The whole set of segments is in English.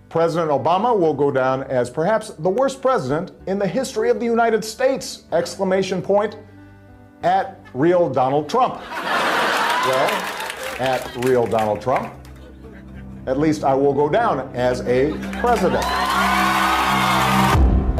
President Obama will go down as perhaps the worst president in the history of the United States! Exclamation point at real Donald Trump. Well, at real Donald Trump, at least I will go down as a president.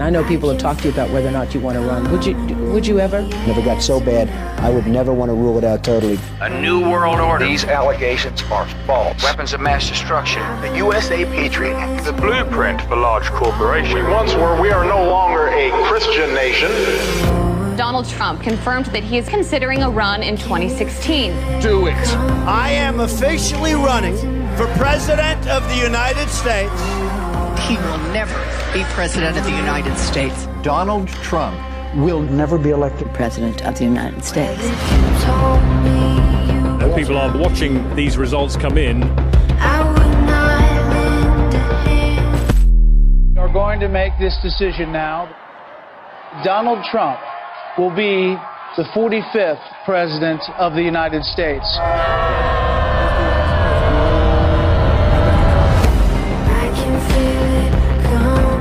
I know people have talked to you about whether or not you want to run. Would you ever? Never got so bad, I would never want to rule it out totally. A new world order. These allegations are false. Weapons of mass destruction. The USA Patriot Act. The blueprint for large corporations. We once were, we are no longer a Christian nation. Donald Trump confirmed that he is considering a run in 2016. Do it. I am officially running for President of the United States. He will never be President of the United States. Donald Trump will never be elected President of the United States. As people are watching these results come in, We are going to make this decision now. Donald Trump will be the 45th President of the United States.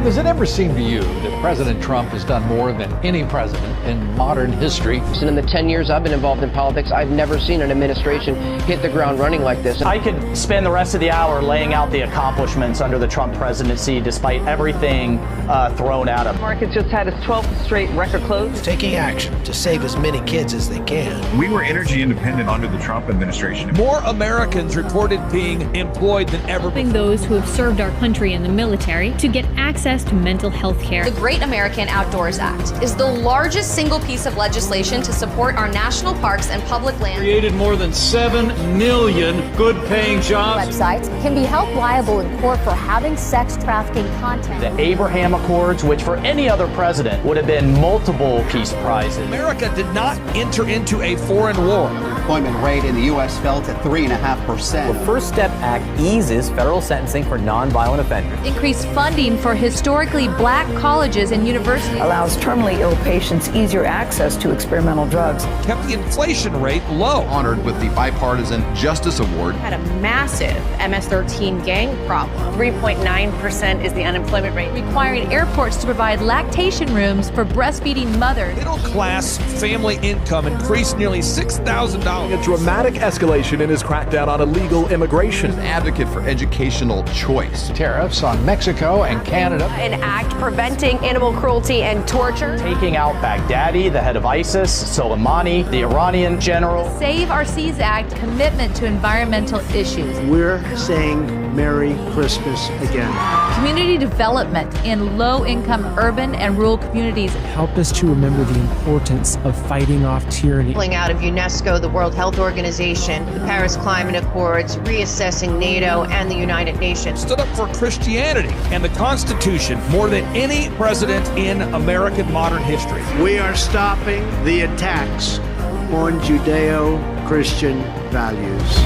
Does it ever seem to you that President Trump has done more than any president in modern history? In the 10 years I've been involved in politics, I've never seen an administration hit the ground running like this. I could spend the rest of the hour laying out the accomplishments under the Trump presidency, despite everything thrown at him. Market just had its 12th straight record close. Taking action to save as many kids as they can. We were energy independent under the Trump administration. More Americans reported being employed than ever before. Those who have served our country in the military to get access to mental health care. The Great American Outdoors Act is the largest single piece of legislation to support our national parks and public lands. created more than 7 million good-paying jobs. Websites can be held liable in court for having sex trafficking content. The Abraham Accords, which for any other president would have been multiple peace prizes. America did not enter into a foreign war. The employment rate in the U.S. fell to 3.5%. The First Step Act eases federal sentencing for nonviolent offenders. Increased funding for historically black colleges and universities. Allows terminally ill patients easier access to experimental drugs. Kept the inflation rate low. Honored with the Bipartisan Justice Award. Had a massive MS-13 gang problem. 3.9% is the unemployment rate. Requiring airports to provide lactation rooms for breastfeeding mothers. Middle class family income increased nearly $6,000. A dramatic escalation in his crackdown on illegal immigration. An advocate for educational choice. Tariffs on Mexico and Canada. An act preventing animal cruelty and torture. Taking out Baghdadi, the head of ISIS, Soleimani, the Iranian general. Save Our Seas Act commitment to environmental issues. We're saying Merry Christmas again. Community development in low-income urban and rural communities. Help us to remember the importance of fighting off tyranny. Pulling out of UNESCO, the World Health Organization, the Paris Climate Accords, reassessing NATO and the United Nations. Stood up for Christianity and the Constitution more than any president in American modern history. We are stopping the attacks on Judeo-Christian values.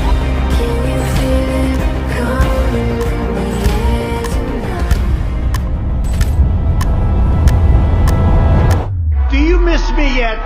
Do you miss me yet?